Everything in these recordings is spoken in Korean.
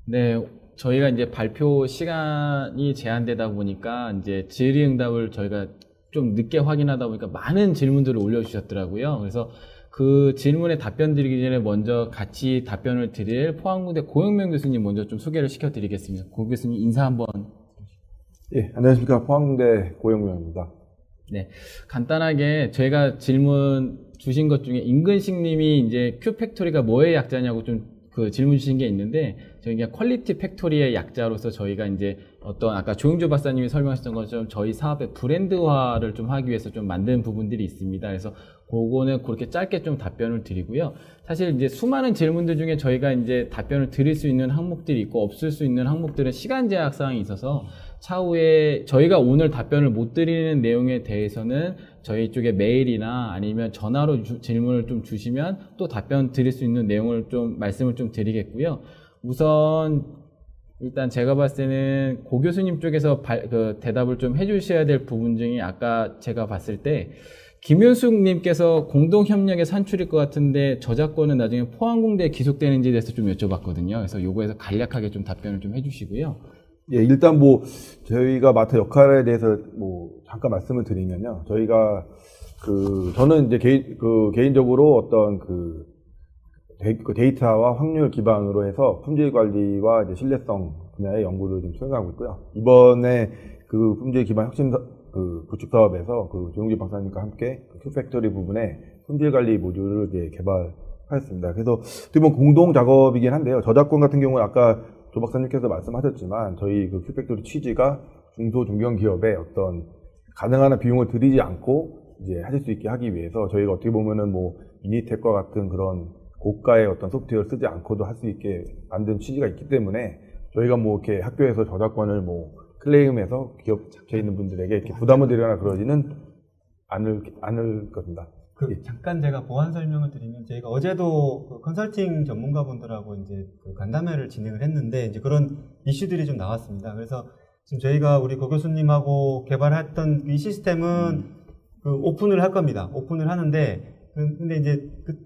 네, 저희가 이제 발표 시간이 제한되다 보니까 이제 질의응답을 저희가 좀 늦게 확인하다 보니까 많은 질문들을 올려주셨더라고요. 그래서 그 질문에 답변 드리기 전에 먼저 같이 답변을 드릴 포항공대 고영명 교수님 먼저 좀 소개를 시켜드리겠습니다. 고 교수님 인사 한번. 예, 안녕하십니까. 포항공대 고영명입니다. 네, 간단하게 저희가 질문 주신 것 중에 임근식 님이 이제 큐팩토리가 뭐의 약자냐고 좀 그 질문 주신 게 있는데, 저희가 퀄리티 팩토리의 약자로서 저희가 이제 어떤 아까 조용주 박사님이 설명하셨던 것처럼 저희 사업의 브랜드화를 좀 하기 위해서 좀 만든 부분들이 있습니다. 그래서 그거는 그렇게 짧게 좀 답변을 드리고요. 사실 이제 수많은 질문들 중에 저희가 이제 답변을 드릴 수 있는 항목들이 있고 없을 수 있는 항목들은 시간 제약 사항이 있어서 차후에 저희가 오늘 답변을 못 드리는 내용에 대해서는 저희 쪽에 메일이나 아니면 전화로 질문을 좀 주시면 또 답변 드릴 수 있는 내용을 좀 말씀을 좀 드리겠고요. 우선 일단 제가 봤을 때는 고 교수님 쪽에서 대답을 좀 해주셔야 될 부분 중에 아까 제가 봤을 때 김효숙 님께서 공동협력의 산출일 것 같은데 저작권은 나중에 포항공대에 기속되는지에 대해서 좀 여쭤봤거든요. 그래서 요거에서 간략하게 좀 답변을 좀 해주시고요. 예, 일단 저희가 맡은 역할에 대해서 잠깐 말씀을 드리면요. 저희가 저는 이제 개인적으로 어떤 데이터와 확률 기반으로 해서 품질 관리와 이제 신뢰성 분야의 연구를 좀 수행하고 있고요. 이번에 그 품질 기반 혁신 구축 사업에서 조용주 박사님과 함께 큐팩토리 부분에 품질 관리 모듈을 이제 개발하였습니다. 그래서 어떻게 보면 공동 작업이긴 한데요. 저작권 같은 경우는 아까 조 박사님께서 말씀하셨지만 저희 큐팩토리 취지가 중소 중견 기업에 어떤 가능한 한 비용을 들이지 않고 이제 하실 수 있게 하기 위해서 저희가 어떻게 보면은 미니텍과 같은 그런 고가의 어떤 소프트웨어를 쓰지 않고도 할 수 있게 만든 취지가 있기 때문에 저희가 이렇게 학교에서 저작권을 클레임해서 기업 잡혀 있는 분들에게 이렇게 부담을 드리거나 그러지는 않을 겁니다. 잠깐 제가 보완 설명을 드리면, 저희가 어제도 컨설팅 전문가분들하고 이제 간담회를 진행을 했는데, 이제 그런 이슈들이 좀 나왔습니다. 그래서 지금 저희가 우리 고 교수님하고 개발했던 이 시스템은 오픈을 할 겁니다. 오픈을 하는데, 근데 이제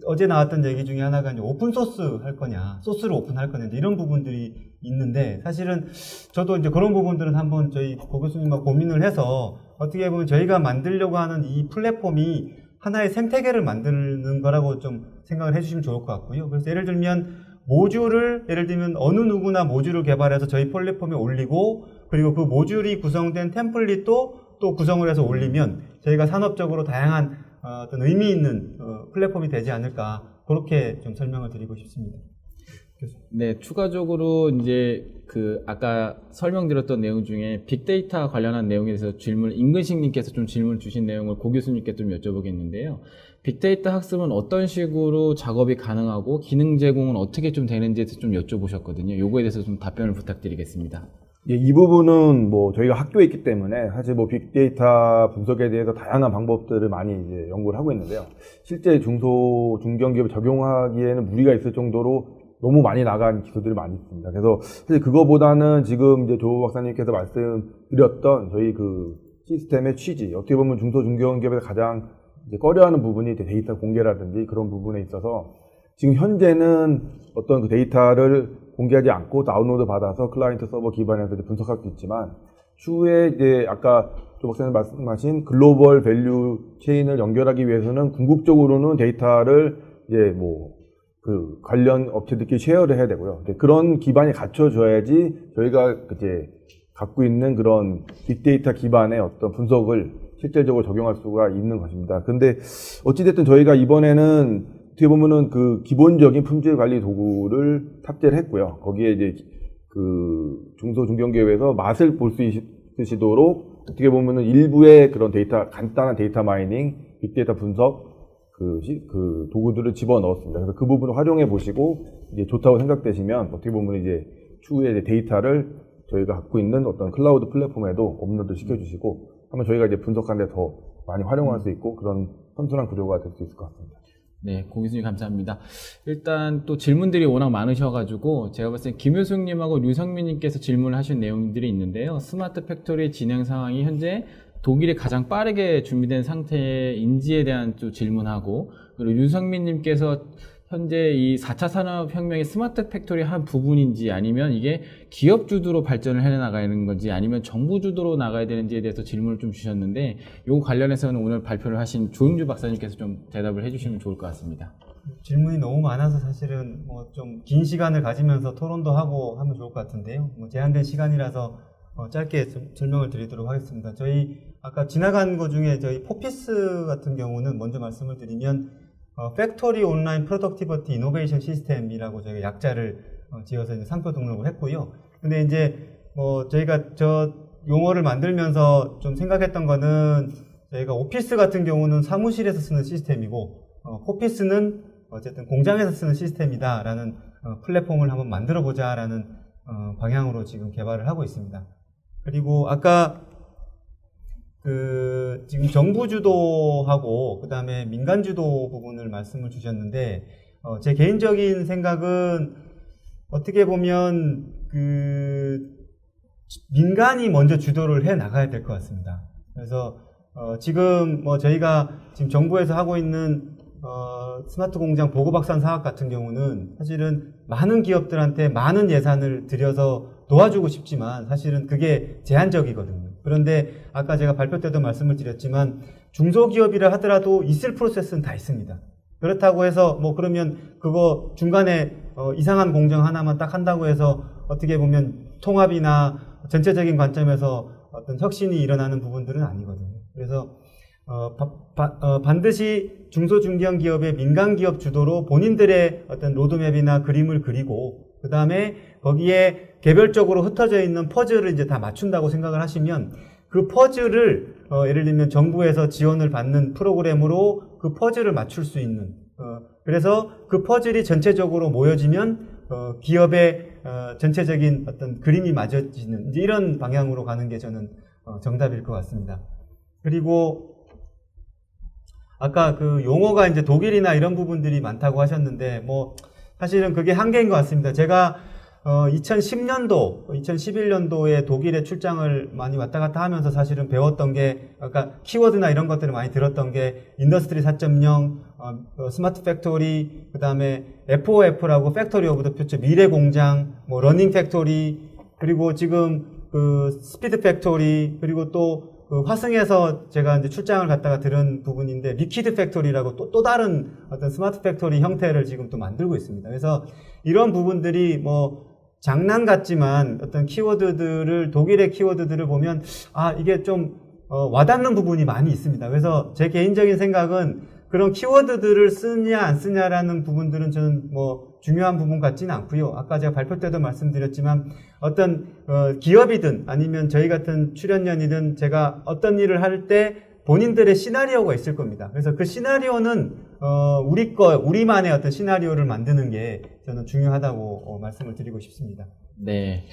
어제 나왔던 얘기 중에 하나가 이제 오픈소스 할 거냐, 소스를 오픈할 거냐, 이제 이런 부분들이 있는데, 사실은 저도 이제 그런 부분들은 한번 저희 고 교수님하고 고민을 해서 어떻게 보면 저희가 만들려고 하는 이 플랫폼이 하나의 생태계를 만드는 거라고 좀 생각을 해주시면 좋을 것 같고요. 그래서 예를 들면 어느 누구나 모듈을 개발해서 저희 플랫폼에 올리고, 그리고 그 모듈이 구성된 템플릿도 또 구성을 해서 올리면 저희가 산업적으로 다양한 어떤 의미 있는 플랫폼이 되지 않을까, 그렇게 좀 설명을 드리고 싶습니다. 네, 추가적으로 이제 아까 설명드렸던 내용 중에 빅데이터 관련한 내용에 대해서 임근식 님께서 좀 질문을 주신 내용을 고 교수님께 좀 여쭤보겠는데요. 빅데이터 학습은 어떤 식으로 작업이 가능하고 기능 제공은 어떻게 좀 되는지에 대해서 좀 여쭤보셨거든요. 요거에 대해서 좀 답변을 부탁드리겠습니다. 예, 이 부분은 저희가 학교에 있기 때문에 사실 빅데이터 분석에 대해서 다양한 방법들을 많이 이제 연구를 하고 있는데요. 실제 중소 중견 기업에 적용하기에는 무리가 있을 정도로 너무 많이 나간 기술들이 많이 있습니다. 그래서 사실 그거보다는 지금 이제 조 박사님께서 말씀드렸던 저희 시스템의 취지, 어떻게 보면 중소 중견 기업에서 가장 이제 꺼려하는 부분이 데이터 공개라든지 그런 부분에 있어서 지금 현재는 어떤 데이터를 공개하지 않고 다운로드 받아서 클라이언트 서버 기반에서 이제 분석할 수 있지만, 추후에 이제 아까 조 박사님 말씀하신 글로벌 밸류 체인을 연결하기 위해서는 궁극적으로는 데이터를 이제 관련 업체들끼리 쉐어를 해야 되고요. 그런 기반이 갖춰져야지 저희가 이제 갖고 있는 그런 빅데이터 기반의 어떤 분석을 실질적으로 적용할 수가 있는 것입니다. 근데 어찌됐든 저희가 이번에는 어떻게 보면은 기본적인 품질 관리 도구를 탑재를 했고요. 거기에 이제 중소 중견기업에서 맛을 볼 수 있으시도록 어떻게 보면은 일부의 그런 간단한 데이터 마이닝, 빅데이터 분석 도구들을 집어 넣었습니다. 그래서 그 부분을 활용해 보시고 이제 좋다고 생각되시면 어떻게 보면 이제 추후에 이제 데이터를 저희가 갖고 있는 어떤 클라우드 플랫폼에도 업로드 시켜주시고 하면 저희가 이제 분석하는 데 더 많이 활용할 수 있고 그런 선순환 구조가 될 수 있을 것 같습니다. 네, 고 교수님 감사합니다. 일단 또 질문들이 워낙 많으셔가지고 제가 봤을 때 김효숙님하고 류성민님께서 질문을 하신 내용들이 있는데요. 스마트 팩토리 진행 상황이 현재 독일이 가장 빠르게 준비된 상태인지에 대한 또 질문하고, 그리고 류성민님께서 현재 이 4차 산업혁명의 스마트 팩토리 한 부분인지 아니면 이게 기업 주도로 발전을 해나가는 건지 아니면 정부 주도로 나가야 되는지에 대해서 질문을 좀 주셨는데 요 관련해서는 오늘 발표를 하신 조용주 박사님께서 좀 대답을 해주시면 좋을 것 같습니다. 질문이 너무 많아서 사실은 뭐 좀 긴 시간을 가지면서 토론도 하고 하면 좋을 것 같은데요. 뭐 제한된 시간이라서 짧게 설명을 드리도록 하겠습니다. 저희 아까 지나간 것 중에 저희 포피스 같은 경우는 먼저 말씀을 드리면 팩토리 온라인 프로덕티비티 이노베이션 시스템이라고 저희가 약자를 지어서 이제 상표 등록을 했고요. 근데 이제 저희가 저 용어를 만들면서 좀 생각했던 거는 저희가 오피스 같은 경우는 사무실에서 쓰는 시스템이고 포피스는 어쨌든 공장에서 쓰는 시스템이다라는 플랫폼을 한번 만들어 보자라는 방향으로 지금 개발을 하고 있습니다. 그리고 아까 지금 정부 주도하고 그다음에 민간 주도 부분을 말씀을 주셨는데 제 개인적인 생각은 어떻게 보면 민간이 먼저 주도를 해 나가야 될 것 같습니다. 그래서 지금 저희가 지금 정부에서 하고 있는 스마트 공장 보고박산 사업 같은 경우는 사실은 많은 기업들한테 많은 예산을 들여서 도와주고 싶지만 사실은 그게 제한적이거든요. 그런데 아까 제가 발표 때도 말씀을 드렸지만 중소기업이라 하더라도 있을 프로세스는 다 있습니다. 그렇다고 해서 그러면 그거 중간에 이상한 공정 하나만 딱 한다고 해서 어떻게 보면 통합이나 전체적인 관점에서 어떤 혁신이 일어나는 부분들은 아니거든요. 그래서 반드시 중소중견기업의 민간기업 주도로 본인들의 어떤 로드맵이나 그림을 그리고 그 다음에 거기에 개별적으로 흩어져 있는 퍼즐을 이제 다 맞춘다고 생각을 하시면 그 퍼즐을 예를 들면 정부에서 지원을 받는 프로그램으로 그 퍼즐을 맞출 수 있는 그래서 그 퍼즐이 전체적으로 모여지면 기업의 전체적인 어떤 그림이 맞아지는 이제 이런 방향으로 가는 게 저는 정답일 것 같습니다. 그리고 아까 그 용어가 이제 독일이나 이런 부분들이 많다고 하셨는데 사실은 그게 한계인 것 같습니다. 제가 2010년도, 2011년도에 독일에 출장을 많이 왔다 갔다 하면서 사실은 배웠던 게 아까 키워드나 이런 것들을 많이 들었던 게 인더스트리 4.0, 스마트 팩토리, 그다음에 FOF라고 팩토리 오브 더 퓨처, 미래 공장, 러닝 팩토리, 그리고 지금 스피드 팩토리, 그리고 또 화승에서 제가 이제 출장을 갔다가 들은 부분인데 리퀴드 팩토리라고 또 다른 어떤 스마트 팩토리 형태를 지금 또 만들고 있습니다. 그래서 이런 부분들이 장난 같지만 어떤 키워드들을 독일의 키워드들을 보면 이게 좀 와닿는 부분이 많이 있습니다. 그래서 제 개인적인 생각은 그런 키워드들을 쓰냐 안 쓰냐라는 부분들은 저는 중요한 부분 같지는 않고요. 아까 제가 발표 때도 말씀드렸지만 어떤 기업이든 아니면 저희 같은 출연연이든 제가 어떤 일을 할 때 본인들의 시나리오가 있을 겁니다. 그래서 그 시나리오는 우리만의 어떤 시나리오를 만드는 게 저는 중요하다고 말씀을 드리고 싶습니다. 네.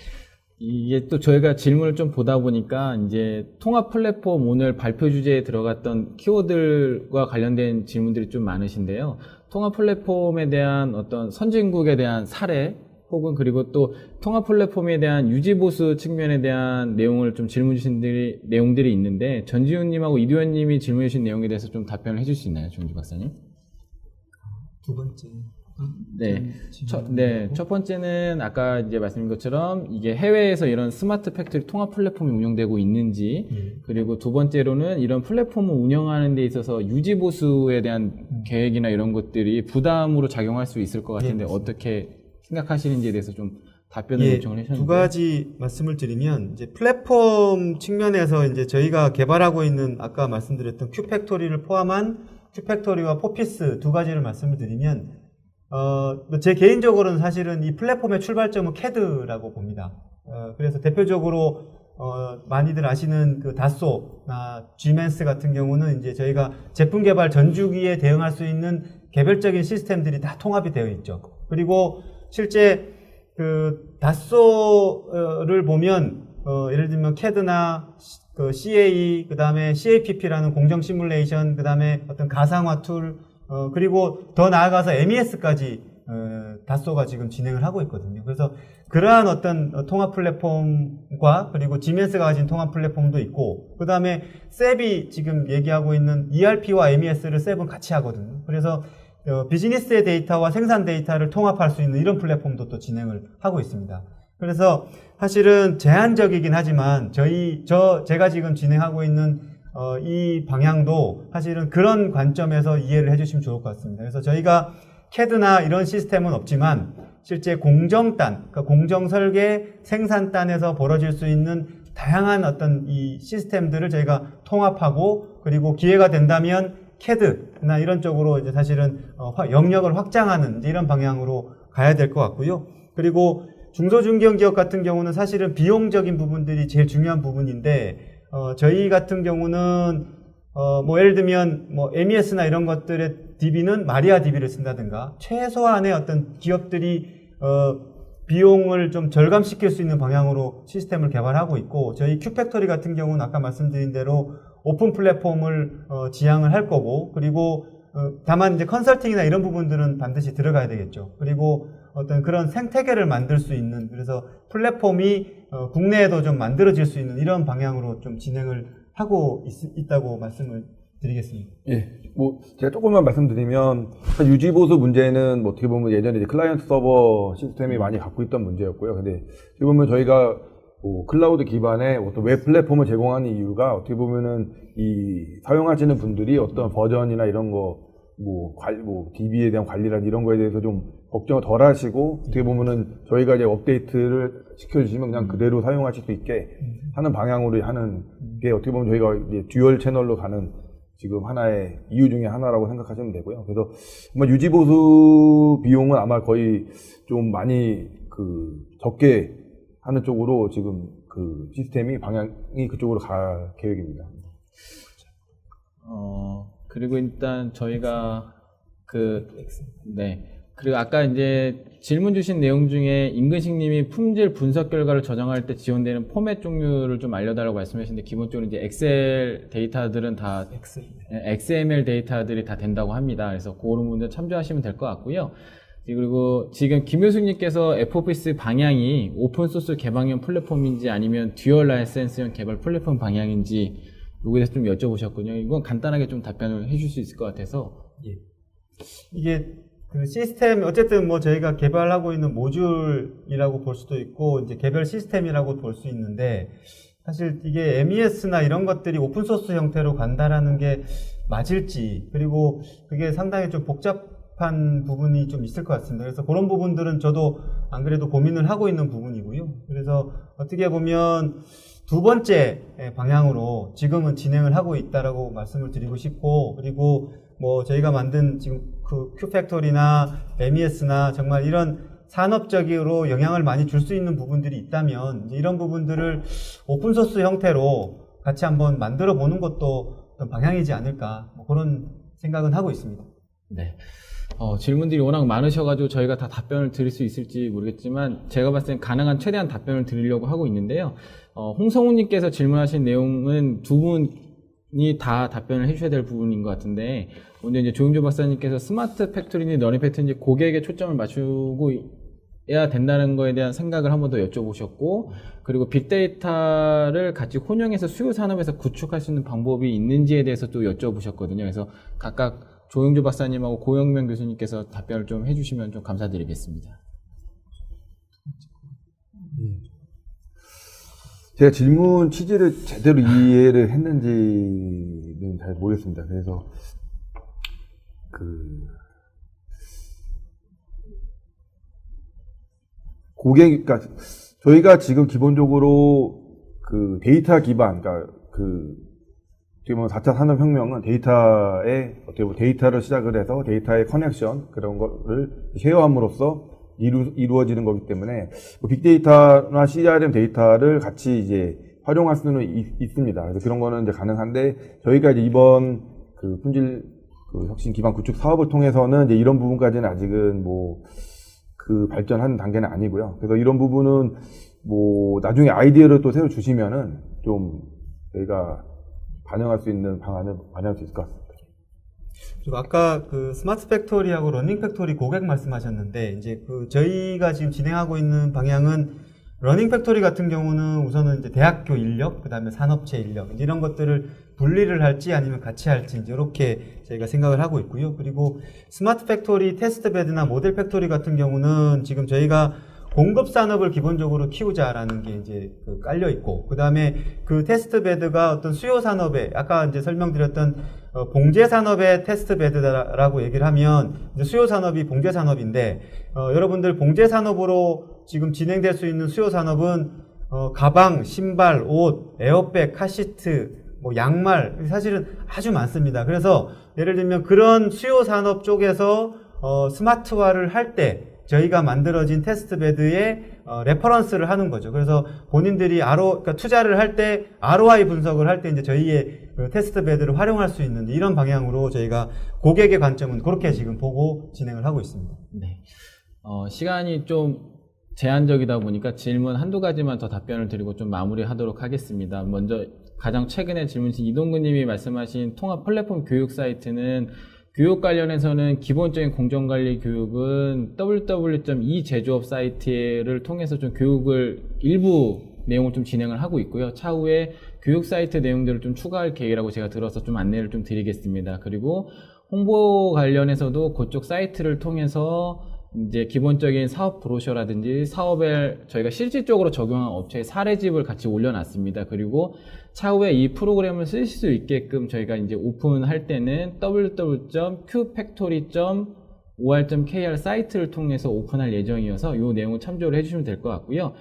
이게 또 저희가 질문을 좀 보다 보니까 이제 통합 플랫폼 오늘 발표 주제에 들어갔던 키워드와 관련된 질문들이 좀 많으신데요. 통합 플랫폼에 대한 어떤 선진국에 대한 사례 혹은 그리고 또 통합 플랫폼에 대한 유지보수 측면에 대한 내용을 좀 질문 주신 내용들이 있는데 전지훈님하고 이두현님이 질문해 주신 내용에 대해서 좀 답변을 해줄 수 있나요, 조은주 박사님? 두 번째. 첫 번째는 아까 이제 말씀드린 것처럼 이게 해외에서 이런 스마트 팩토리 통합 플랫폼이 운영되고 있는지, 그리고 두 번째로는 이런 플랫폼을 운영하는 데 있어서 유지보수에 대한 계획이나 이런 것들이 부담으로 작용할 수 있을 것 같은데 어떻게 생각하시는지에 대해서 좀 답변을 요청을 하셨는데. 두 가지 말씀을 드리면 이제 플랫폼 측면에서 이제 저희가 개발하고 있는 아까 말씀드렸던 큐팩토리를 포함한 큐팩토리와 포피스 두 가지를 말씀을 드리면 제 개인적으로는 사실은 이 플랫폼의 출발점은 CAD라고 봅니다. 그래서 대표적으로 많이들 아시는 그 다소나 Gmen스 같은 경우는 이제 저희가 제품 개발 전주기에 대응할 수 있는 개별적인 시스템들이 다 통합이 되어 있죠. 그리고 실제 그 다소를 보면 예를 들면 CAD나 그 CA, 그 다음에 CAPP라는 공정 시뮬레이션, 그 다음에 어떤 가상화 툴, 그리고 더 나아가서 MES까지 다소가 지금 진행을 하고 있거든요. 그래서 그러한 어떤 통합 플랫폼과 그리고 Gmen스가 가진 통합 플랫폼도 있고, 그 다음에 셉이 지금 얘기하고 있는 ERP와 MES를 셉은 같이 하거든요. 그래서 비즈니스의 데이터와 생산 데이터를 통합할 수 있는 이런 플랫폼도 또 진행을 하고 있습니다. 그래서 사실은 제한적이긴 하지만 제가 지금 진행하고 있는 이 방향도 사실은 그런 관점에서 이해를 해주시면 좋을 것 같습니다. 그래서 저희가 CAD나 이런 시스템은 없지만 실제 공정단, 그러니까 공정설계 생산단에서 벌어질 수 있는 다양한 어떤 이 시스템들을 저희가 통합하고 그리고 기회가 된다면 CAD나 이런 쪽으로 이제 사실은 영역을 확장하는 이제 이런 방향으로 가야 될 것 같고요. 그리고 중소중견기업 같은 경우는 사실은 비용적인 부분들이 제일 중요한 부분인데 저희 같은 경우는 뭐 예를 들면 뭐 MES나 이런 것들의 DB는 마리아 DB를 쓴다든가 최소한의 어떤 기업들이 비용을 좀 절감시킬 수 있는 방향으로 시스템을 개발하고 있고 저희 큐팩토리 같은 경우는 아까 말씀드린 대로 오픈 플랫폼을 지향을 할 거고 그리고 다만 이제 컨설팅이나 이런 부분들은 반드시 들어가야 되겠죠. 그리고 어떤 그런 생태계를 만들 수 있는 그래서 플랫폼이 국내에도 좀 만들어질 수 있는 이런 방향으로 좀 진행을 하고 있다고 말씀을 드리겠습니다. 예, 뭐 제가 조금만 말씀드리면 유지보수 문제는 뭐 어떻게 보면 예전에 이제 클라이언트 서버 시스템이 많이 갖고 있던 문제였고요. 근데 어떻게 보면 저희가 뭐 클라우드 기반의 어떤 웹 플랫폼을 제공하는 이유가 어떻게 보면은 이 사용하시는 분들이 어떤 버전이나 이런 거 뭐 DB에 대한 관리나 이런 거에 대해서 좀 걱정을 덜 하시고 어떻게 보면은 저희가 이제 업데이트를 시켜주시면 그냥 그대로 사용하실 수 있게 하는 방향으로 하는 게 어떻게 보면 저희가 이제 듀얼 채널로 가는 지금 하나의 이유 중에 하나라고 생각하시면 되고요. 그래서 아마 유지보수 비용은 아마 거의 좀 많이 적게 하는 쪽으로 지금 그 시스템이 방향이 그쪽으로 갈 계획입니다. 그리고 일단 저희가 그리고 아까 이제 질문 주신 내용 중에 임근식 님이 품질 분석 결과를 저장할 때 지원되는 포맷 종류를 좀 알려달라고 말씀하셨는데 기본적으로 이제 엑셀 데이터들은 다 XML 데이터들이 다 된다고 합니다. 그래서 그런 부분들 참조하시면 될 것 같고요. 그리고 지금 김효숙님께서 FOPS 방향이 오픈소스 개방형 플랫폼인지 아니면 듀얼 라이센스형 개발 플랫폼 방향인지 여기에 대해서 좀 여쭤보셨군요. 이건 간단하게 좀 답변을 해줄 수 있을 것 같아서. 예. 이게 그 시스템 어쨌든 뭐 저희가 개발하고 있는 모듈이라고 볼 수도 있고 이제 개별 시스템이라고 볼 수 있는데 사실 이게 MES나 이런 것들이 오픈소스 형태로 간다라는 게 맞을지 그리고 그게 상당히 좀 복잡한 부분이 좀 있을 것 같습니다. 그래서 그런 부분들은 저도 안 그래도 고민을 하고 있는 부분이고요. 그래서 어떻게 보면 두 번째 방향으로 지금은 진행을 하고 있다라고 말씀을 드리고 싶고 그리고 뭐 저희가 만든 지금 그 큐팩토리나 MES나 정말 이런 산업적으로 영향을 많이 줄 수 있는 부분들이 있다면 이런 부분들을 오픈소스 형태로 같이 한번 만들어 보는 것도 어떤 방향이지 않을까 뭐 그런 생각은 하고 있습니다. 네. 질문들이 워낙 많으셔가지고 저희가 다 답변을 드릴 수 있을지 모르겠지만 제가 봤을 땐 가능한 최대한 답변을 드리려고 하고 있는데요. 홍성우님께서 질문하신 내용은 두 분이 다 답변을 해주셔야 될 부분인 것 같은데 먼저 이제 조용조 박사님께서 스마트 팩토리인지 러닝 팩토리인지 고객에 초점을 맞추고 해야 된다는 거에 대한 생각을 한 번 더 여쭤보셨고 그리고 빅데이터를 같이 혼용해서 수요 산업에서 구축할 수 있는 방법이 있는지에 대해서 또 여쭤보셨거든요. 그래서 각각 조용조 박사님하고 고영명 교수님께서 답변을 좀 해주시면 좀 감사드리겠습니다. 제가 질문 취지를 제대로 이해를 했는지는 잘 모르겠습니다. 그래서 그러니까 저희가 지금 기본적으로 그 데이터 기반, 그러니까 어떻게 보면 4차 산업혁명은 어떻게 보면 데이터를 시작을 해서 데이터의 커넥션 그런 거를 쉐어함으로써 이루어지는 거기 때문에 빅데이터나 CRM 데이터를 같이 이제 활용할 수는 있습니다. 그래서 그런 거는 이제 가능한데 저희가 이제 이번 그 품질 혁신 기반 구축 사업을 통해서는 이제 이런 부분까지는 아직은 발전하는 단계는 아니고요. 그래서 이런 부분은 나중에 아이디어를 또 새로 주시면은 좀 저희가 반영할 수 있는 방안을 마련할 수 있을 것 같습니다. 그리고 아까 그 스마트 팩토리하고 러닝 팩토리 고객 말씀하셨는데 이제 저희가 지금 진행하고 있는 방향은 러닝 팩토리 같은 경우는 우선은 이제 대학교 인력, 그 다음에 산업체 인력, 이제 이런 것들을 분리를 할지 아니면 같이 할지 이제 이렇게 저희가 생각을 하고 있고요. 그리고 스마트 팩토리, 테스트 베드나 모델 팩토리 같은 경우는 지금 저희가 공급 산업을 기본적으로 키우자라는 게 이제 깔려 있고, 그 다음에 그 테스트 베드가 어떤 수요 산업에, 아까 이제 설명드렸던 봉제 산업의 테스트 베드라고 얘기를 하면 이제 수요 산업이 봉제 산업인데, 여러분들 봉제 산업으로 지금 진행될 수 있는 수요 산업은 가방, 신발, 옷, 에어백, 카시트, 뭐 양말, 사실은 아주 많습니다. 그래서 예를 들면 그런 수요 산업 쪽에서 스마트화를 할 때 저희가 만들어진 테스트 베드에 레퍼런스를 하는 거죠. 그래서 본인들이 그러니까 투자를 할 때 ROI 분석을 할 때 이제 저희의 그 테스트 베드를 활용할 수 있는 이런 방향으로 저희가 고객의 관점은 그렇게 지금 보고 진행을 하고 있습니다. 네. 시간이 좀 제한적이다 보니까 질문 한두 가지만 더 답변을 드리고 좀 마무리하도록 하겠습니다. 먼저 가장 최근에 질문 주신 이동근 님이 말씀하신 통합 플랫폼 교육 사이트는 교육 관련해서는 기본적인 공정관리 교육은 www.e제조업 사이트를 통해서 좀 교육을 일부 내용을 좀 진행을 하고 있고요. 차후에 교육 사이트 내용들을 좀 추가할 계획이라고 제가 들어서 좀 안내를 좀 드리겠습니다. 그리고 홍보 관련해서도 그쪽 사이트를 통해서 이제 기본적인 사업 브로셔라든지 사업에 저희가 실질적으로 적용한 업체의 사례집을 같이 올려놨습니다. 그리고 차후에 이 프로그램을 쓰실 수 있게끔 저희가 이제 오픈할 때는 www.qfactory.or.kr 사이트를 통해서 오픈할 예정이어서 이 내용을 참조를 해주시면 될 것 같고요.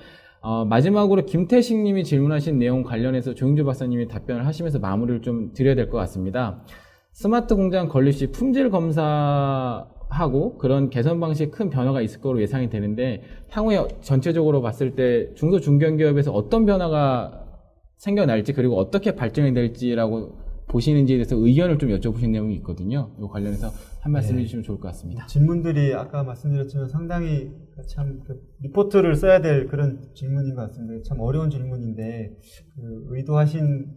마지막으로 김태식 님이 질문하신 내용 관련해서 조영주 박사님이 답변을 하시면서 마무리를 좀 드려야 될 것 같습니다. 스마트 공장 건립 시 품질 검사하고 그런 개선 방식에 큰 변화가 있을 거로 예상이 되는데, 향후에 전체적으로 봤을 때 중소 중견기업에서 어떤 변화가 생겨날지, 그리고 어떻게 발전이 될지라고 보시는지에 대해서 의견을 좀 여쭤보신 내용이 있거든요. 이 관련해서 한 말씀 해주시면 좋을 것 같습니다. 질문들이 아까 말씀드렸지만 상당히 참 리포트를 써야 될 그런 질문인 것 같습니다. 참 어려운 질문인데 의도하신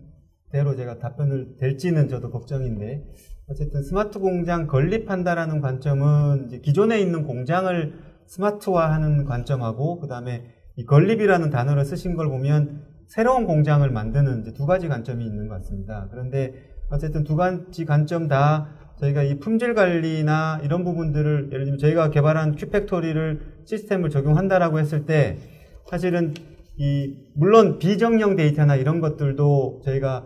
대로 제가 답변을 될지는 저도 걱정인데, 어쨌든 스마트 공장 건립한다라는 관점은 이제 기존에 있는 공장을 스마트화하는 관점하고, 그 다음에 이 건립이라는 단어를 쓰신 걸 보면 새로운 공장을 만드는 이제 두 가지 관점이 있는 것 같습니다. 그런데 어쨌든 두 가지 관점 다 저희가 이 품질 관리나 이런 부분들을, 예를 들면 저희가 개발한 큐팩토리를 시스템을 적용한다라고 했을 때 사실은 물론 비정형 데이터나 이런 것들도 저희가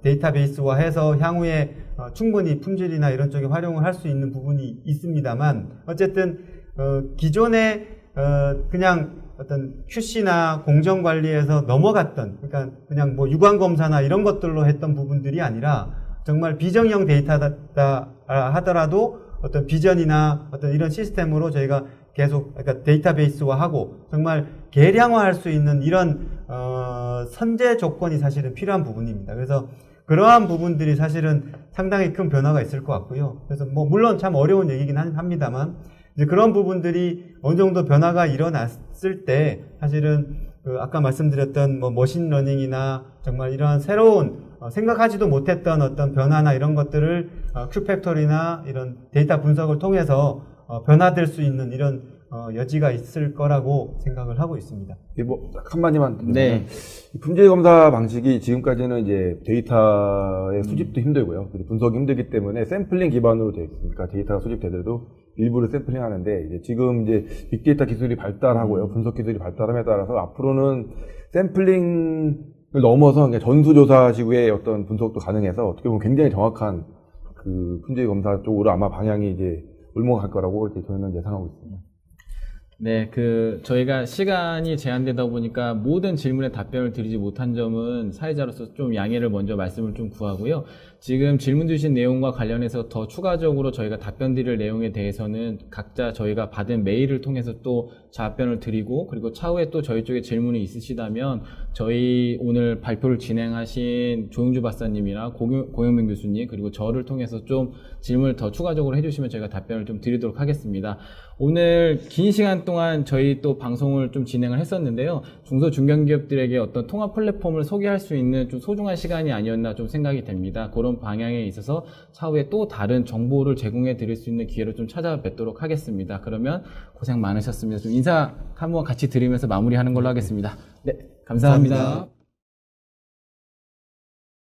데이터베이스화해서 향후에 충분히 품질이나 이런 쪽에 활용을 할 수 있는 부분이 있습니다만, 어쨌든 기존에 그냥 어떤 QC나 공정관리에서 넘어갔던, 그러니까 그냥 뭐 유관검사나 이런 것들로 했던 부분들이 아니라 정말 비정형 데이터다 하더라도 어떤 비전이나 어떤 이런 시스템으로 저희가 계속 그러니까 데이터베이스화하고 정말 개량화할 수 있는 이런 선제 조건이 사실은 필요한 부분입니다. 그래서 그러한 부분들이 사실은 상당히 큰 변화가 있을 것 같고요. 그래서 뭐 물론 참 어려운 얘기긴 합니다만, 이제 그런 부분들이 어느 정도 변화가 일어났을 때 사실은 아까 말씀드렸던 뭐 머신러닝이나 정말 이러한 새로운 생각하지도 못했던 어떤 변화나 이런 것들을 큐팩토리나 이런 데이터 분석을 통해서 변화될 수 있는 이런 여지가 있을 거라고 생각을 하고 있습니다. 뭐 한마디만 드리면, 네. 품질 검사 방식이 지금까지는 이제 데이터의 수집도 힘들고요, 그리고 분석이 힘들기 때문에 샘플링 기반으로 되어 있으니까 데이터가 수집되더라도 일부를 샘플링하는데, 이제 지금 이제 빅데이터 기술이 발달하고요, 분석 기술이 발달함에 따라서 앞으로는 샘플링을 넘어서 그냥 전수조사식의 어떤 분석도 가능해서 어떻게 보면 굉장히 정확한 그 품질 검사 쪽으로 아마 방향이 이제 올라갈 거라고 이제 저희는 예상하고 있습니다. 네, 저희가 시간이 제한되다 보니까 모든 질문에 답변을 드리지 못한 점은 사회자로서 좀 양해를 먼저 말씀을 좀 구하고요. 지금 질문 주신 내용과 관련해서 더 추가적으로 저희가 답변 드릴 내용에 대해서는 각자 저희가 받은 메일을 통해서 또 답변을 드리고, 그리고 차후에 또 저희 쪽에 질문이 있으시다면 저희 오늘 발표를 진행하신 조영주 박사님이나 고영민 교수님, 그리고 저를 통해서 좀 질문을 더 추가적으로 해주시면 저희가 답변을 좀 드리도록 하겠습니다. 오늘 긴 시간 동안 저희 또 방송을 좀 진행을 했었는데요. 중소중견기업들에게 어떤 통합 플랫폼을 소개할 수 있는 좀 소중한 시간이 아니었나 좀 생각이 됩니다. 그런 방향에 있어서 차후에 또 다른 정보를 제공해 드릴 수 있는 기회를 좀 찾아뵙도록 하겠습니다. 그러면 고생 많으셨습니다. 좀 인사 한번 같이 드리면서 마무리하는 걸로 하겠습니다. 네, 감사합니다.